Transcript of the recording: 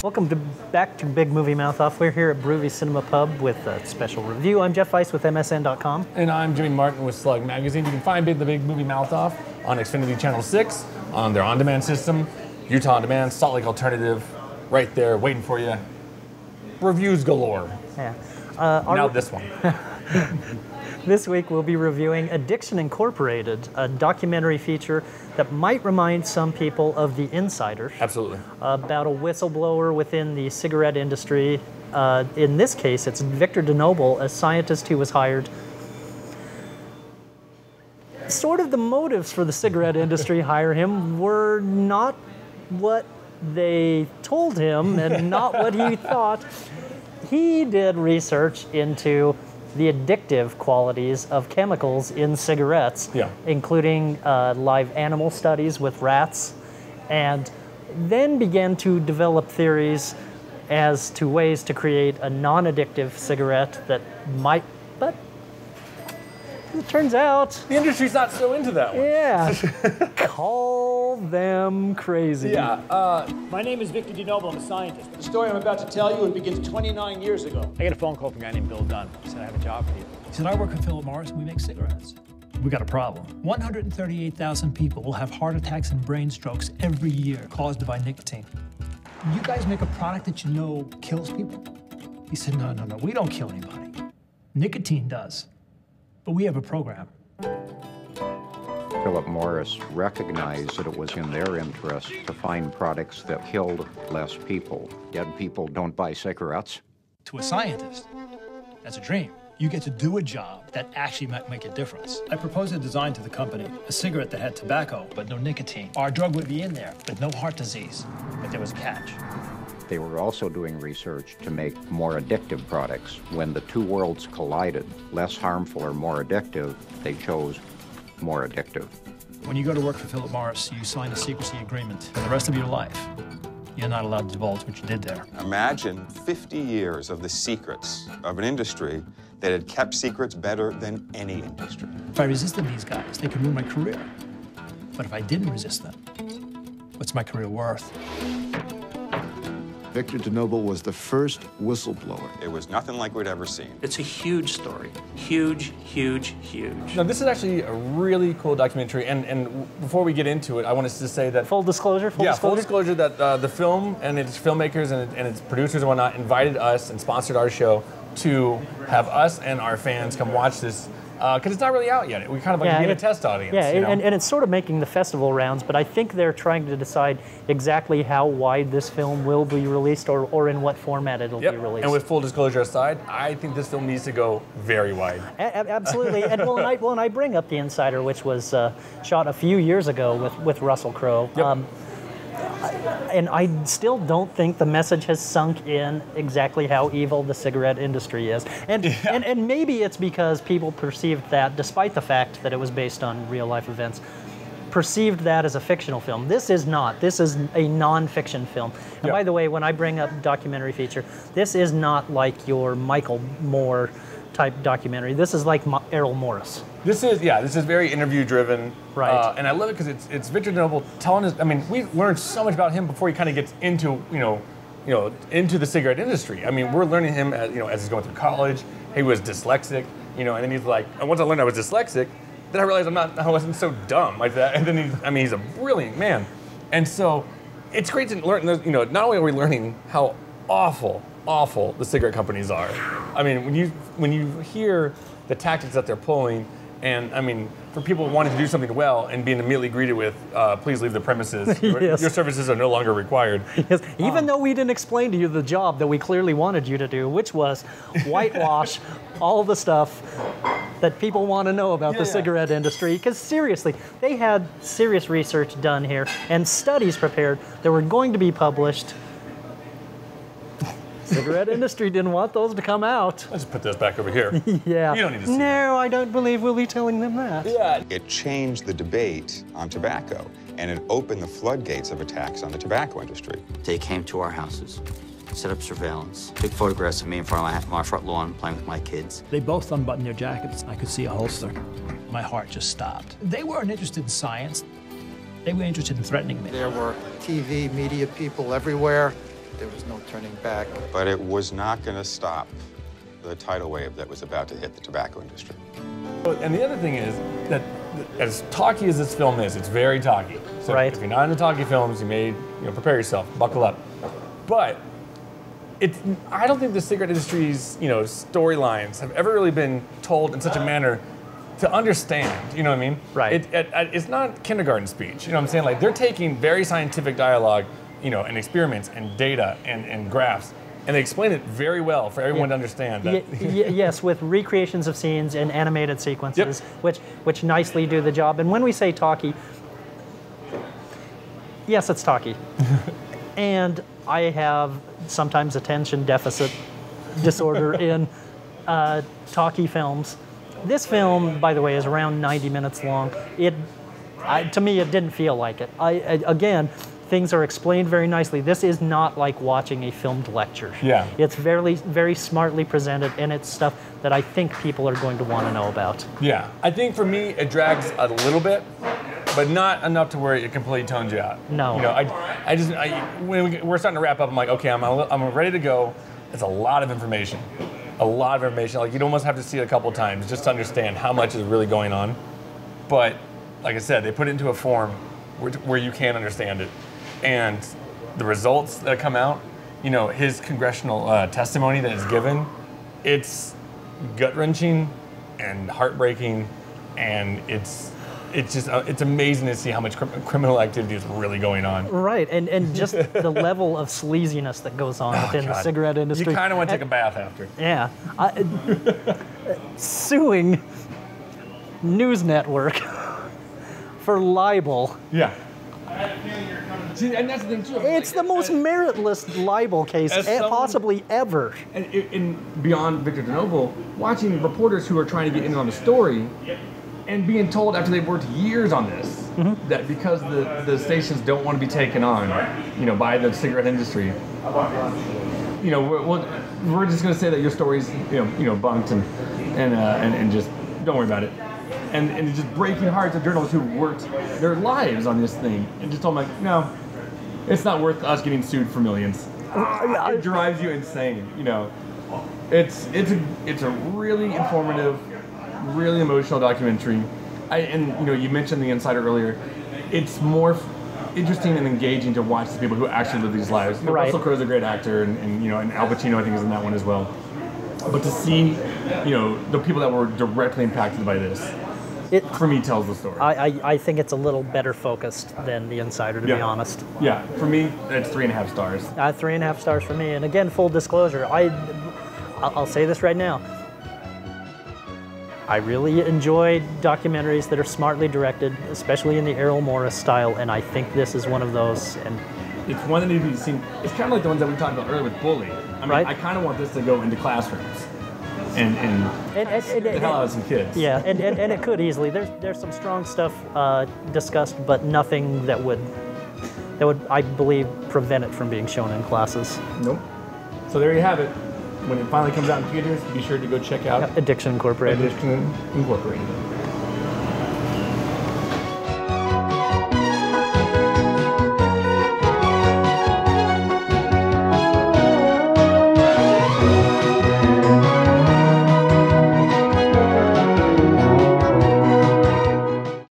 Welcome back to Big Movie Mouth Off. We're here at Broovy Cinema Pub with a special review. I'm Jeff Weiss with MSN.com. And I'm Jimmy Martin with Slug Magazine. You can find the Big Movie Mouth Off on Xfinity Channel 6, on their on-demand system, Utah On Demand, Salt Lake Alternative, right there waiting for you. Reviews galore. Yeah. Now this one. This week we'll be reviewing Addiction Incorporated, a documentary feature that might remind some people of The Insider. Absolutely. About a whistleblower within the cigarette industry. In this case, it's Victor DeNoble, a scientist who was hired. Sort of the motives for the cigarette industry hire him were not what they told him and not what he thought. He did research into the addictive qualities of chemicals in cigarettes, including live animal studies with rats, and then began to develop theories as to ways to create a non-addictive cigarette that might, but it turns out the industry's not so into that one. Yeah. Call them crazy. Yeah. My name is Victor DeNoble. I'm a scientist. The story I'm about to tell you, it begins 29 years ago. I got a phone call from a guy named Bill Dunn. He said, I have a job for you. He said, I work at Philip Morris and we make cigarettes. We got a problem. 138,000 people will have heart attacks and brain strokes every year caused by nicotine. You guys make a product that you know kills people? He said, no, we don't kill anybody. Nicotine does. But we have a program. Philip Morris recognized that it was in their interest to find products that killed less people. Dead people don't buy cigarettes. To a scientist, that's a dream. You get to do a job that actually might make a difference. I proposed a design to the company, a cigarette that had tobacco, but no nicotine. Our drug would be in there, but no heart disease. But there was a catch. They were also doing research to make more addictive products. When the two worlds collided, less harmful or more addictive, they chose more addictive. When you go to work for Philip Morris, you sign a secrecy agreement. For the rest of your life, you're not allowed to divulge what you did there. Imagine 50 years of the secrets of an industry that had kept secrets better than any industry. If I resisted these guys, they could ruin my career. But if I didn't resist them, what's my career worth? Victor DeNoble was the first whistleblower. It was nothing like we'd ever seen. It's a huge story. Huge, huge, huge. No, this is actually a really cool documentary, and before we get into it, I want us to say that... Full disclosure that the film and its filmmakers and its producers and whatnot invited us and sponsored our show to have us and our fans come watch this, because it's not really out yet. We kind of like being a test audience. Yeah, you know? and it's sort of making the festival rounds, but I think they're trying to decide exactly how wide this film will be released or in what format it'll be released. And with full disclosure aside, I think this film needs to go very wide. Absolutely. And when I bring up The Insider, which was shot a few years ago with Russell Crowe, and I still don't think the message has sunk in exactly how evil the cigarette industry is. And maybe it's because people perceived that, despite the fact that it was based on real life events, perceived that as a fictional film. This is not. This is a non-fiction film. And by the way, when I bring up documentary feature, this is not like your Michael Moore type documentary. This is like Errol Morris. This is very interview driven, right? And I love it because it's Victor DeNoble telling us. I mean, we learned so much about him before he kind of gets into into the cigarette industry. I mean, we're learning him as he's going through college. He was dyslexic, and then he's like, and once I learned I was dyslexic, then I realized I wasn't so dumb like that. And then he's a brilliant man, and so it's great to learn. Not only are we learning how awful the cigarette companies are. I mean, when you hear the tactics that they're pulling, and I mean, for people wanting to do something well and being immediately greeted with, please leave the premises, your services are no longer required. Yes. Even though we didn't explain to you the job that we clearly wanted you to do, which was whitewash all the stuff that people want to know about the cigarette industry. Because seriously, they had serious research done here and studies prepared that were going to be published. Cigarette industry didn't want those to come out. Let's put those back over here. Yeah. You don't need to see No, I don't believe we'll be telling them that. Yeah. It changed the debate on tobacco, and it opened the floodgates of attacks on the tobacco industry. They came to our houses, set up surveillance, took photographs of me in front of my front lawn playing with my kids. They both unbuttoned their jackets. I could see a holster. My heart just stopped. They weren't interested in science. They were interested in threatening me. There were TV, media people everywhere. there was no turning back. But it was not going to stop the tidal wave that was about to hit the tobacco industry. And the other thing is that as talky as this film is, it's very talky. So Right. if you're not into talky films, you may prepare yourself, buckle up. But I don't think the cigarette industry's storylines have ever really been told in such a manner to understand. You know what I mean? Right. It's not kindergarten speech. You know what I'm saying? Like they're taking very scientific dialogue, and experiments and data and graphs, and they explain it very well for everyone to understand. That. Yes, with recreations of scenes and animated sequences, which nicely do the job. And when we say talky, yes, it's talky. And I have sometimes attention deficit disorder in talky films. This film, by the way, is around 90 minutes long. To me, it didn't feel like it. Again, things are explained very nicely. This is not like watching a filmed lecture. Yeah. It's very, very smartly presented, and it's stuff that I think people are going to want to know about. Yeah, I think for me, it drags a little bit, but not enough to where it completely tones you out. No. When we're starting to wrap up, I'm like, okay, I'm ready to go. It's a lot of information. A lot of information. Like, you'd almost have to see it a couple of times just to understand how much is really going on. But, like I said, they put it into a form where you can understand it. And the results that come out, his congressional testimony that is given, it's gut-wrenching and heartbreaking, and it's amazing to see how much criminal activity is really going on. Right, and just the level of sleaziness that goes on within the cigarette industry. You kind of want to take a bath after. Yeah. Suing News Network for libel. Yeah. See, and that's the thing too. It's the most meritless libel case possibly ever. And beyond Victor DeNoble, watching reporters who are trying to get in on the story and being told after they've worked years on this that because the stations don't want to be taken on, by the cigarette industry, we're just going to say that your story's bunked and just don't worry about it. And it's just breaking hearts of journalists who worked their lives on this thing and just told them, like, no, it's not worth us getting sued for millions. It drives you insane. It's a really informative, really emotional documentary. You mentioned The Insider earlier. It's more interesting and engaging to watch the people who actually live these lives. Right. Russell Crowe's a great actor, and Al Pacino I think is in that one as well. But to see, the people that were directly impacted by this, for me, tells the story. I think it's a little better focused than The Insider, to be honest. Yeah, for me, it's 3.5 stars. 3.5 stars for me. And again, full disclosure, I'll say this right now. I really enjoy documentaries that are smartly directed, especially in the Errol Morris style, and I think this is one of those. And it's one that needs to be seen. It's kind of like the ones that we talked about earlier with Bully. I kind of want this to go into classrooms and the hell out of some kids. Yeah, and it could easily. There's some strong stuff discussed, but nothing that would, I believe, prevent it from being shown in classes. Nope. So there you have it. When it finally comes out in theaters, be sure to go check out Addiction Incorporated. Addiction Incorporated.